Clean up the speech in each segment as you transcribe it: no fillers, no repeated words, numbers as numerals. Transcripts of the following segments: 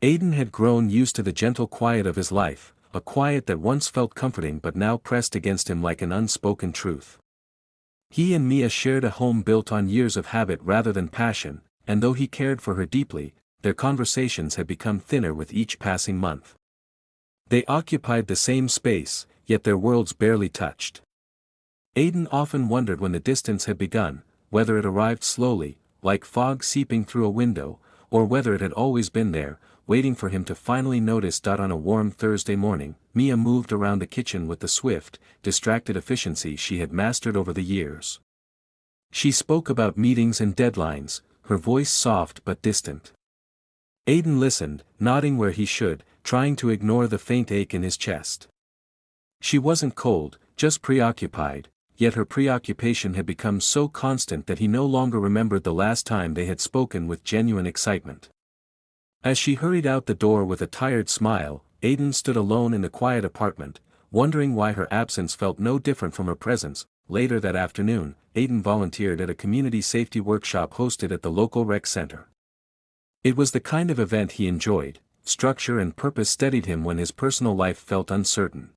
Aidan had grown used to the gentle quiet of his life, a quiet that once felt comforting but now pressed against him like an unspoken truth. He and Mia shared a home built on years of habit rather than passion, and though he cared for her deeply, their conversations had become thinner with each passing month. They occupied the same space, yet their worlds barely touched. Aidan often wondered when the distance had begun, whether it arrived slowly, like fog seeping through a window, or whether it had always been there, waiting for him to finally notice. On a warm Thursday morning, Mia moved around the kitchen with the swift, distracted efficiency she had mastered over the years. She spoke about meetings and deadlines, her voice soft but distant. Aidan listened, nodding where he should, trying to ignore the faint ache in his chest. She wasn't cold, just preoccupied, yet her preoccupation had become so constant that he no longer remembered the last time they had spoken with genuine excitement. As she hurried out the door with a tired smile, Aidan stood alone in the quiet apartment, wondering why her absence felt no different from her presence. Later that afternoon, Aidan volunteered at a community safety workshop hosted at the local rec center. It was the kind of event he enjoyed. Structure and purpose steadied him when his personal life felt uncertain.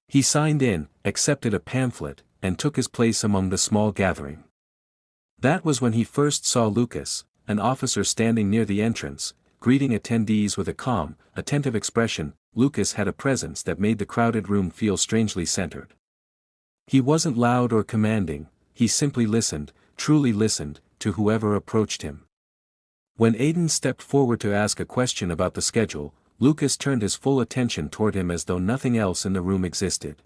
He signed in, accepted a pamphlet, and took his place among the small gathering. That was when he first saw Lucas, an officer standing near the entrance, greeting attendees with a calm, attentive expression. Lucas had a presence that made the crowded room feel strangely centered. He wasn't loud or commanding, he simply listened, truly listened, to whoever approached him. When Aidan stepped forward to ask a question about the schedule, Lucas turned his full attention toward him as though nothing else in the room existed.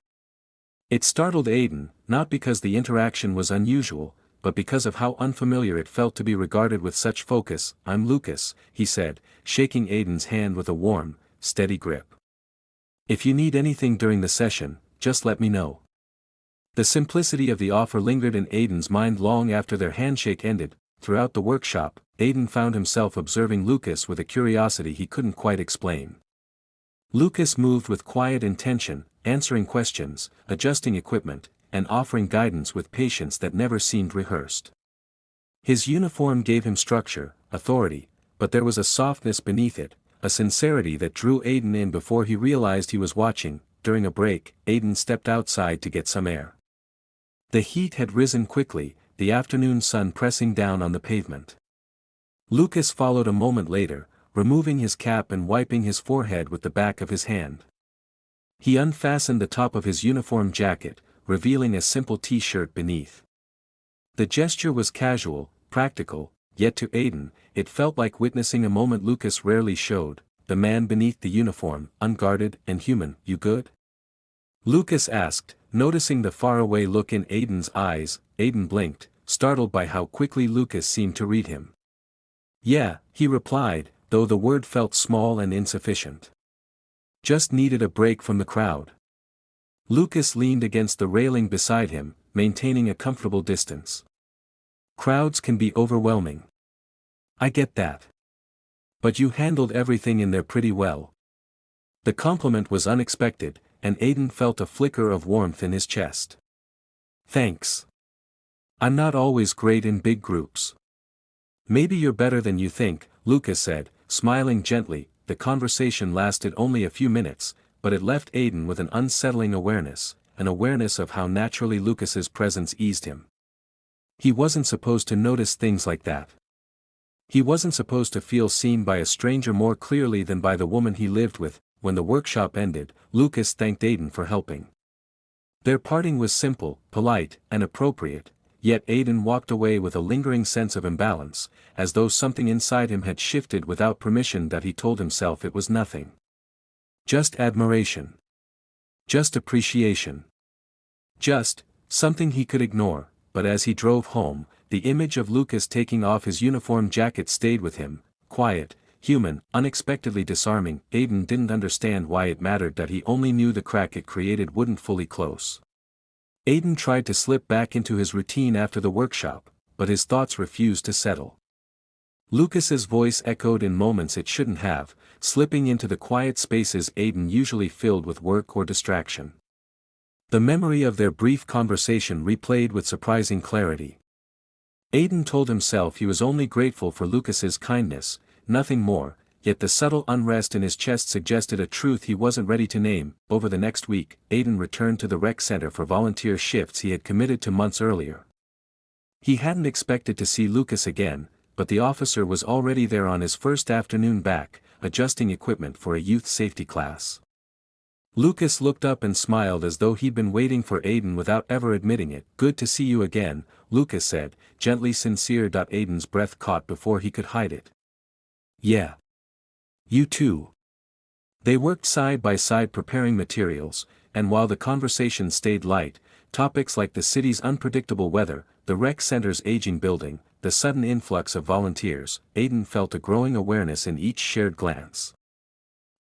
It startled Aidan, not because the interaction was unusual, but because of how unfamiliar it felt to be regarded with such focus. "I'm Lucas," he said, shaking Aidan's hand with a warm, steady grip. "If you need anything during the session, just let me know." The simplicity of the offer lingered in Aidan's mind long after their handshake ended. Throughout the workshop, Aidan found himself observing Lucas with a curiosity he couldn't quite explain. Lucas moved with quiet intention, answering questions, adjusting equipment, and offering guidance with patience that never seemed rehearsed. His uniform gave him structure, authority, but there was a softness beneath it, a sincerity that drew Aidan in before he realized he was watching. During a break, Aidan stepped outside to get some air. The heat had risen quickly, the afternoon sun pressing down on the pavement. Lucas followed a moment later, removing his cap and wiping his forehead with the back of his hand. He unfastened the top of his uniform jacket, revealing a simple t-shirt beneath. The gesture was casual, practical, yet to Aidan, it felt like witnessing a moment Lucas rarely showed, the man beneath the uniform, unguarded and human. "You good?" Lucas asked, noticing the faraway look in Aidan's eyes. Aidan blinked, startled by how quickly Lucas seemed to read him. "Yeah," he replied, though the word felt small and insufficient. "Just needed a break from the crowd." Lucas leaned against the railing beside him, maintaining a comfortable distance. "Crowds can be overwhelming. I get that. But you handled everything in there pretty well." The compliment was unexpected, and Aidan felt a flicker of warmth in his chest. "Thanks. I'm not always great in big groups." "Maybe you're better than you think," Lucas said, smiling gently. The conversation lasted only a few minutes, but it left Aidan with an unsettling awareness, an awareness of how naturally Lucas's presence eased him. He wasn't supposed to notice things like that. He wasn't supposed to feel seen by a stranger more clearly than by the woman he lived with. When the workshop ended, Lucas thanked Aidan for helping. Their parting was simple, polite, and appropriate, yet Aidan walked away with a lingering sense of imbalance, as though something inside him had shifted without permission. That he told himself it was nothing. Just admiration. Just appreciation. Just something he could ignore. But as he drove home, the image of Lucas taking off his uniform jacket stayed with him, quiet, human, unexpectedly disarming. Aidan didn't understand why it mattered that he only knew the crack it created wouldn't fully close. Aidan tried to slip back into his routine after the workshop, but his thoughts refused to settle. Lucas's voice echoed in moments it shouldn't have, slipping into the quiet spaces Aidan usually filled with work or distraction. The memory of their brief conversation replayed with surprising clarity. Aidan told himself he was only grateful for Lucas's kindness, nothing more, yet the subtle unrest in his chest suggested a truth he wasn't ready to name. Over the next week, Aiden returned to the rec center for volunteer shifts he had committed to months earlier. He hadn't expected to see Lucas again, but the officer was already there on his first afternoon back, adjusting equipment for a youth safety class. Lucas looked up and smiled as though he'd been waiting for Aiden without ever admitting it. "Good to see you again," Lucas said, gently sincere. Aiden's breath caught before he could hide it. "Yeah. You too." They worked side by side preparing materials, and while the conversation stayed light, topics like the city's unpredictable weather, the rec center's aging building, the sudden influx of volunteers, Aiden felt a growing awareness in each shared glance.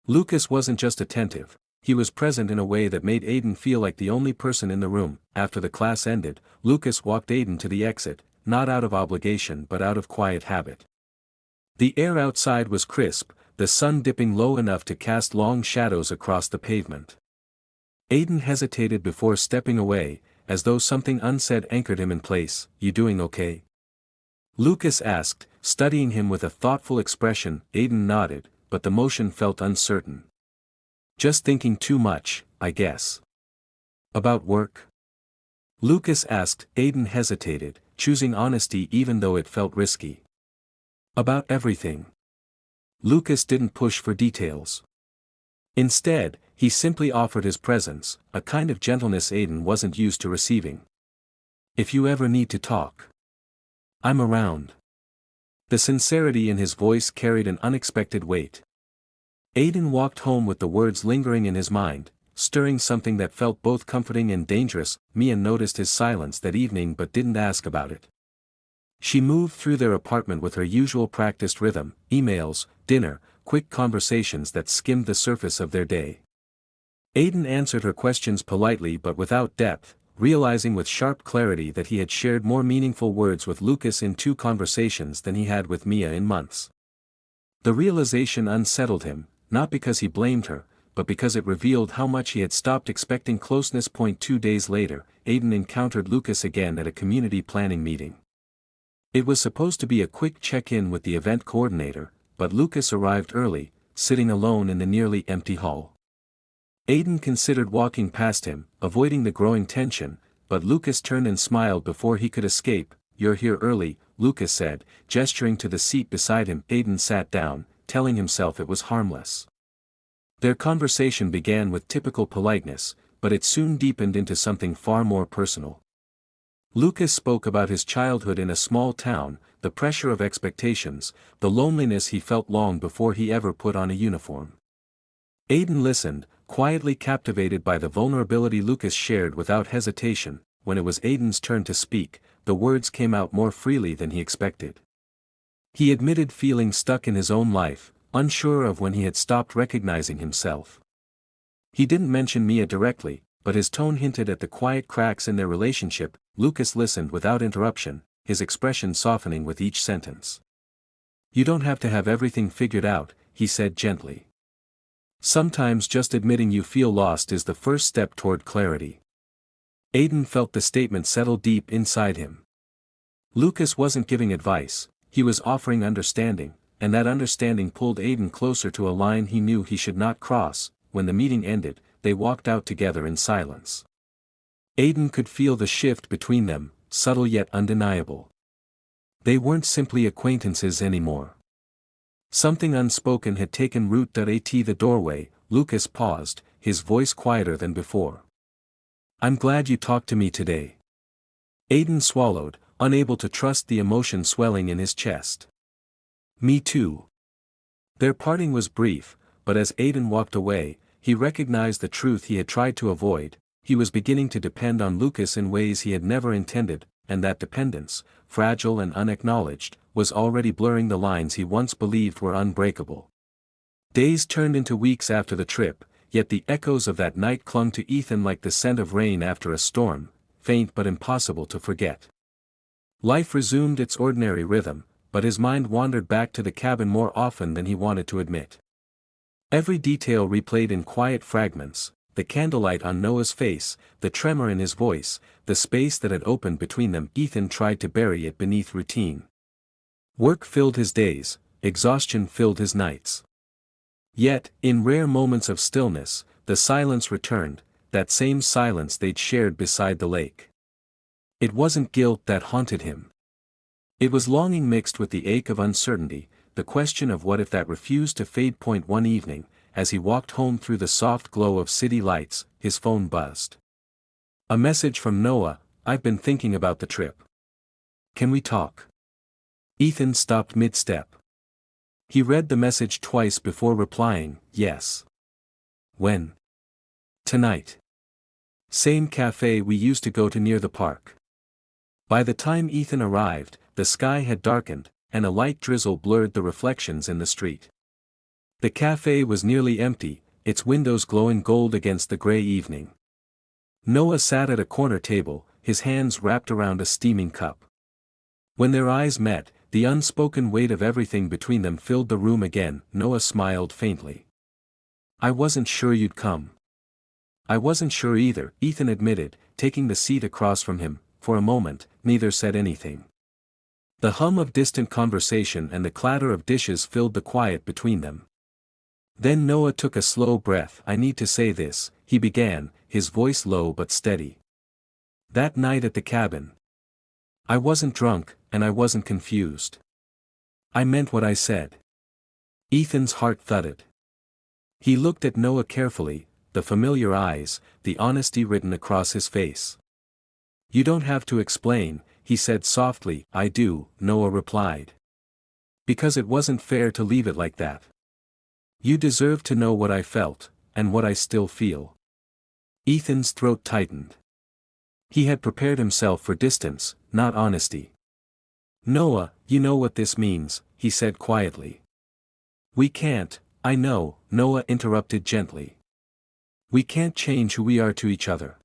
Lucas wasn't just attentive. He was present in a way that made Aiden feel like the only person in the room. After the class ended, Lucas walked Aiden to the exit, not out of obligation but out of quiet habit. The air outside was crisp, the sun dipping low enough to cast long shadows across the pavement. Aiden hesitated before stepping away, as though something unsaid anchored him in place. "You doing okay?" Lucas asked, studying him with a thoughtful expression. Aiden nodded, but the motion felt uncertain. "Just thinking too much, I guess." "About work?" Lucas asked. Aiden hesitated, choosing honesty even though it felt risky. "About everything." Lucas didn't push for details. Instead, he simply offered his presence, a kind of gentleness Aiden wasn't used to receiving. "If you ever need to talk, I'm around." The sincerity in his voice carried an unexpected weight. Aiden walked home with the words lingering in his mind, stirring something that felt both comforting and dangerous. Mia noticed his silence that evening but didn't ask about it. She moved through their apartment with her usual practiced rhythm: emails, dinner, quick conversations that skimmed the surface of their day. Aiden answered her questions politely but without depth, realizing with sharp clarity that he had shared more meaningful words with Lucas in 2 conversations than he had with Mia in months. The realization unsettled him, not because he blamed her, but because it revealed how much he had stopped expecting closeness. 2 days later, Aiden encountered Lucas again at a community planning meeting. It was supposed to be a quick check-in with the event coordinator, but Lucas arrived early, sitting alone in the nearly empty hall. Aiden considered walking past him, avoiding the growing tension, but Lucas turned and smiled before he could escape. "You're here early," Lucas said, gesturing to the seat beside him. Aiden sat down, telling himself it was harmless. Their conversation began with typical politeness, but it soon deepened into something far more personal. Lucas spoke about his childhood in a small town, the pressure of expectations, the loneliness he felt long before he ever put on a uniform. Aiden listened, quietly captivated by the vulnerability Lucas shared without hesitation. When it was Aiden's turn to speak, the words came out more freely than he expected. He admitted feeling stuck in his own life, unsure of when he had stopped recognizing himself. He didn't mention Mia directly, but his tone hinted at the quiet cracks in their relationship. Lucas listened without interruption, his expression softening with each sentence. "You don't have to have everything figured out," he said gently. "Sometimes just admitting you feel lost is the first step toward clarity." Aiden felt the statement settle deep inside him. Lucas wasn't giving advice, he was offering understanding, and that understanding pulled Aiden closer to a line he knew he should not cross. When the meeting ended, they walked out together in silence. Aiden could feel the shift between them, subtle yet undeniable. They weren't simply acquaintances anymore. Something unspoken had taken root. At the doorway, Lucas paused, his voice quieter than before. "I'm glad you talked to me today." Aiden swallowed, unable to trust the emotion swelling in his chest. "Me too." Their parting was brief, but as Aiden walked away, he recognized the truth he had tried to avoid: he was beginning to depend on Lucas in ways he had never intended, and that dependence, fragile and unacknowledged, was already blurring the lines he once believed were unbreakable. Days turned into weeks after the trip, yet the echoes of that night clung to Ethan like the scent of rain after a storm, faint but impossible to forget. Life resumed its ordinary rhythm, but his mind wandered back to the cabin more often than he wanted to admit. Every detail replayed in quiet fragments: the candlelight on Noah's face, the tremor in his voice, the space that had opened between them. Ethan tried to bury it beneath routine. Work filled his days, exhaustion filled his nights. Yet, in rare moments of stillness, the silence returned, that same silence they'd shared beside the lake. It wasn't guilt that haunted him. It was longing mixed with the ache of uncertainty, the question of what if that refused to fade. One evening, as he walked home through the soft glow of city lights, his phone buzzed. A message from Noah: "I've been thinking about the trip. Can we talk?" Ethan stopped mid-step. He read the message twice before replying, "Yes." "When?" "Tonight. Same cafe we used to go to near the park." By the time Ethan arrived, the sky had darkened, and a light drizzle blurred the reflections in the street. The cafe was nearly empty, its windows glowing gold against the gray evening. Noah sat at a corner table, his hands wrapped around a steaming cup. When their eyes met, the unspoken weight of everything between them filled the room again. Noah smiled faintly. "I wasn't sure you'd come." "I wasn't sure either," Ethan admitted, taking the seat across from him. For a moment, neither said anything. The hum of distant conversation and the clatter of dishes filled the quiet between them. Then Noah took a slow breath. "I need to say this," he began, his voice low but steady. "That night at the cabin. I wasn't drunk, and I wasn't confused. I meant what I said." Ethan's heart thudded. He looked at Noah carefully, the familiar eyes, the honesty written across his face. "You don't have to explain," he said softly. "I do," Noah replied. "Because it wasn't fair to leave it like that. You deserve to know what I felt, and what I still feel." Ethan's throat tightened. He had prepared himself for distance, not honesty. "Noah, you know what this means," he said quietly. "We can't," "I know," Noah interrupted gently. "We can't change who we are to each other.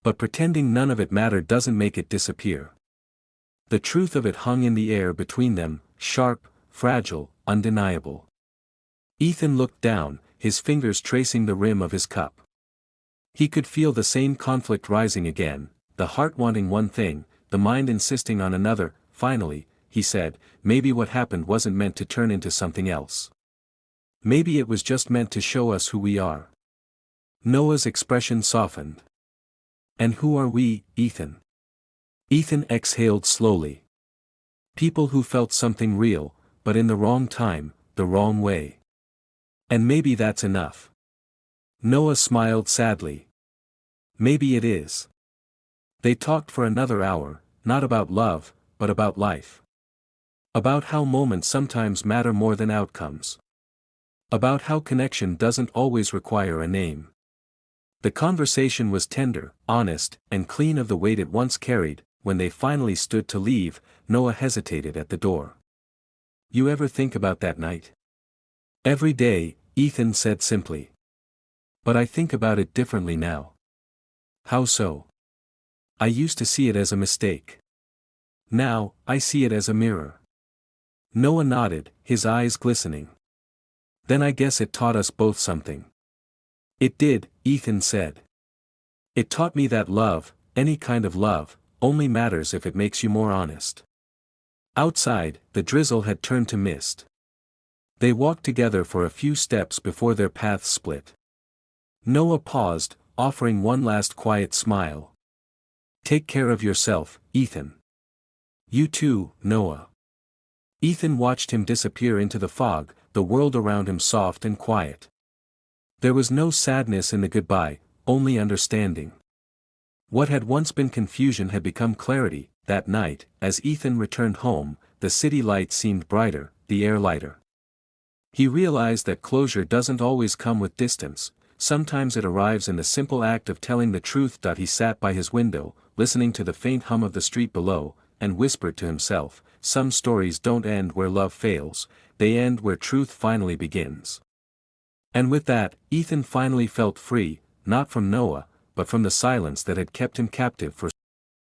But pretending none of it mattered doesn't make it disappear." The truth of it hung in the air between them, sharp, fragile, undeniable. Ethan looked down, his fingers tracing the rim of his cup. He could feel the same conflict rising again, the heart wanting one thing, the mind insisting on another. "Finally," he said, "maybe what happened wasn't meant to turn into something else. Maybe it was just meant to show us who we are." Noah's expression softened. "And who are we, Ethan?" Ethan exhaled slowly. "People who felt something real, but in the wrong time, the wrong way. And maybe that's enough." Noah smiled sadly. "Maybe it is." They talked for another hour, not about love, but about life. About how moments sometimes matter more than outcomes. About how connection doesn't always require a name. The conversation was tender, honest, and clean of the weight it once carried. When they finally stood to leave, Noah hesitated at the door. "You ever think about that night?" "Every day," Ethan said simply. "But I think about it differently now." "How so?" "I used to see it as a mistake. Now, I see it as a mirror." Noah nodded, his eyes glistening. "Then I guess it taught us both something." "It did," Ethan said. "It taught me that love, any kind of love, only matters if it makes you more honest." Outside, the drizzle had turned to mist. They walked together for a few steps before their paths split. Noah paused, offering one last quiet smile. "Take care of yourself, Ethan." "You too, Noah." Ethan watched him disappear into the fog, the world around him soft and quiet. There was no sadness in the goodbye, only understanding. What had once been confusion had become clarity. That night, as Ethan returned home, the city lights seemed brighter, the air lighter. He realized that closure doesn't always come with distance, sometimes it arrives in the simple act of telling the truth. He sat by his window, listening to the faint hum of the street below, and whispered to himself, "Some stories don't end where love fails, they end where truth finally begins." And with that, Ethan finally felt free, not from Noah, but from the silence that had kept him captive for